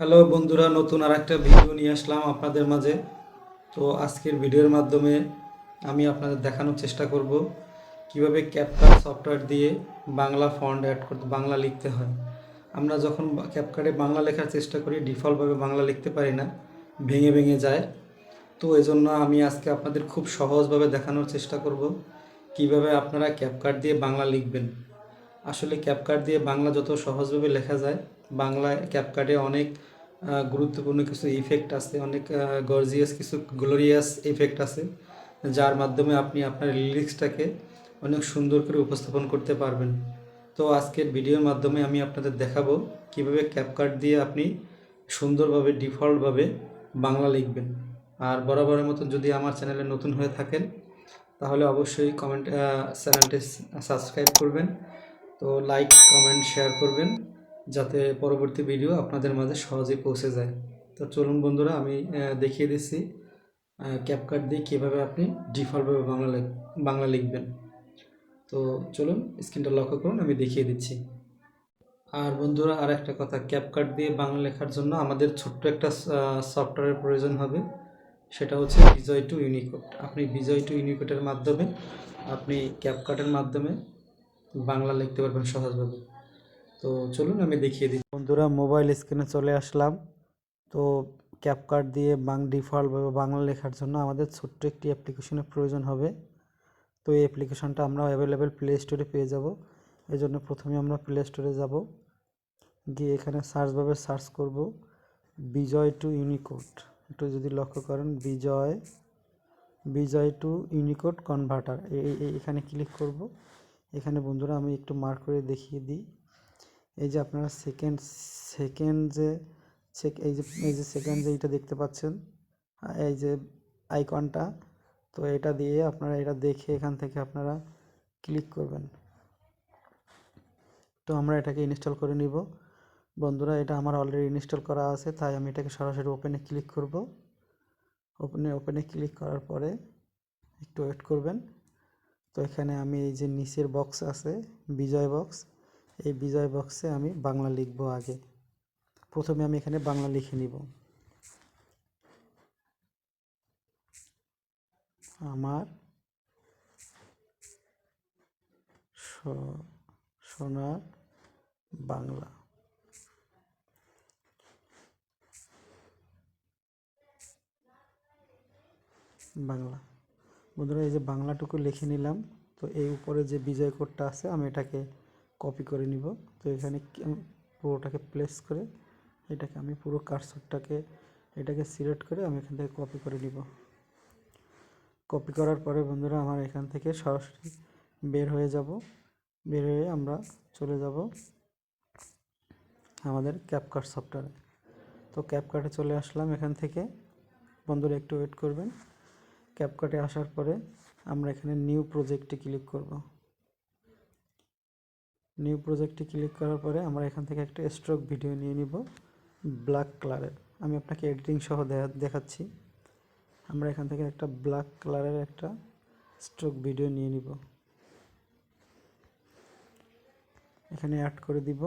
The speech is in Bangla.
হ্যালো বন্ধুরা, নতুন আর একটা ভিডিও নিয়ে আসলাম আপনাদের মাঝে। তো আজকের ভিডিওর মাধ্যমে আমি আপনাদের দেখানোর চেষ্টা করব কিভাবে ক্যাপকাট সফটওয়্যার দিয়ে বাংলা ফন্ট অ্যাড করতে, বাংলা লিখতে হয়। আমরা যখন ক্যাপকাটে বাংলা লেখার চেষ্টা করি, ডিফল্টভাবে বাংলা লিখতে পারি না, ভেঙে ভেঙে যায়। তো এই জন্য আমি আজকে আপনাদের খুব সহজভাবে দেখানোর চেষ্টা করব কিভাবে আপনারা ক্যাপকাট দিয়ে বাংলা লিখবেন। আসলে ক্যাপকাট দিয়ে বাংলা যত সহজভাবে লেখা যায়, বাংলায় ক্যাপকাটে অনেক গুরুত্বপূর্ণ কিছু ইফেক্ট আছে, অনেক গর্জিয়াস কিছু গ্লোরিয়াস ইফেক্ট আছে, যার মাধ্যমে আপনি আপনার লিরিক্সটাকে অনেক সুন্দর করে উপস্থাপন করতে পারবেন। তো আজকের ভিডিওর মাধ্যমে আমি আপনাদের দেখাবো কিভাবে ক্যাপকাট দিয়ে আপনি সুন্দরভাবে ডিফল্টভাবে বাংলা লিখবেন। আর বরাবরের মতন যদি আমার চ্যানেলে নতুন হয়ে থাকেন তাহলে অবশ্যই চ্যানেলটি সাবস্ক্রাইব করবেন। তো লাইক, কমেন্ট, শেয়ার করবেন যাতে পরবর্তী ভিডিও আপনাদের মাঝে সহজেই পৌঁছে যায়। তো চলুন বন্ধুরা, আমি দেখিয়ে দিচ্ছি ক্যাপকাট দিয়ে কীভাবে আপনি ডিফল্টভাবে বাংলা লিখবেন। তো চলুন স্ক্রিনটা লক্ষ্য করুন, আমি দেখিয়ে দিচ্ছি। আর বন্ধুরা, আর একটা কথা, ক্যাপকাট দিয়ে বাংলা লেখার জন্য আমাদের ছোট্ট একটা সফটওয়্যারের প্রয়োজন হবে, সেটা হচ্ছে বিজয় টু ইউনিকোড। আপনি বিজয় টু ইউনিকোডের মাধ্যমে আপনি ক্যাপকাটের মাধ্যমে বাংলা লিখতে পারবেন সহজভাবে। তো চলুন আমি দেখিয়ে দিই। বন্ধুরা, মোবাইল স্ক্রিনে চলে আসলাম। তো ক্যাপকাট দিয়ে ডিফল্টভাবে বাংলা লেখার জন্য আমাদের ছোট্ট একটি অ্যাপ্লিকেশনের প্রয়োজন হবে। তো এই অ্যাপ্লিকেশনটা আমরা অ্যাভেলেবেল প্লে স্টোরে পেয়ে যাব। এই জন্য প্রথমে আমরা প্লে স্টোরে যাব, গিয়ে এখানে সার্চ করব বিজয় টু ইউনিকোড। একটু যদি লক্ষ্য করেন, বিজয় টু ইউনিকোড কনভার্টার, এখানে ক্লিক করব। এখানে বন্ধুরা আমি একটু মার্ক করে দেখিয়ে দিই। এই যে আপনারা সেকেন্ড যে সেকেন্ড যে এইটা দেখতে পাচ্ছেন, এই যে আইকনটা, তো এটা দিয়ে আপনারা এটা দেখে এখান থেকে আপনারা ক্লিক করবেন। তো আমরা এটাকে ইনস্টল করে নিব। বন্ধুরা, এটা আমার অলরেডি ইনস্টল করা আছে, তাই আমি এটাকে সরাসরি ওপেনে ক্লিক করব। ওপেনে ক্লিক করার পরে একটু ওয়েট করবেন। তো এখানে আমি এই যে নিচের বক্স আছে, বিজয় বক্স, এই বিজয় বক্সে আমি বাংলা লিখব। আগে প্রথমে আমি এখানে বাংলা লিখে নিব। আমার সোনার বাংলা। বন্ধুরা, এই যে বাংলাটুকু লিখে নিলাম। তো এই উপরে যে বিজয় কোডটা আছে, আমি এটাকে কপি করে নিব। তো এখানে পুরোটাকে প্লেস করে এটাকে আমি পুরো কার্সরটাকে এটাকে সিলেক্ট করে আমি এখান থেকে কপি করে নিব। কপি করার পরে বন্ধুরা, আমার এখান থেকে সরাসরি বের হয়ে আমরা চলে যাব আমাদের ক্যাপকাট সফটওয়্যারে। তো ক্যাপকাটে চলে আসলাম। এখান থেকে বন্ধুরা একটু ওয়েট করবেন। ক্যাপকাটে আসার পরে আমরা এখানে নিউ প্রজেক্টে ক্লিক করব। নিউ প্রজেক্টে ক্লিক করার পরে আমরা এখান থেকে একটা স্ট্রোক ভিডিও নিয়ে নিব ব্ল্যাক কালারের। আমি আপনাকে এডিটিং সহ দেখাচ্ছি। আমরা এখান থেকে একটা ব্ল্যাক কালারের একটা স্ট্রোক ভিডিও নিয়ে নিব, এখানে অ্যাড করে দিব।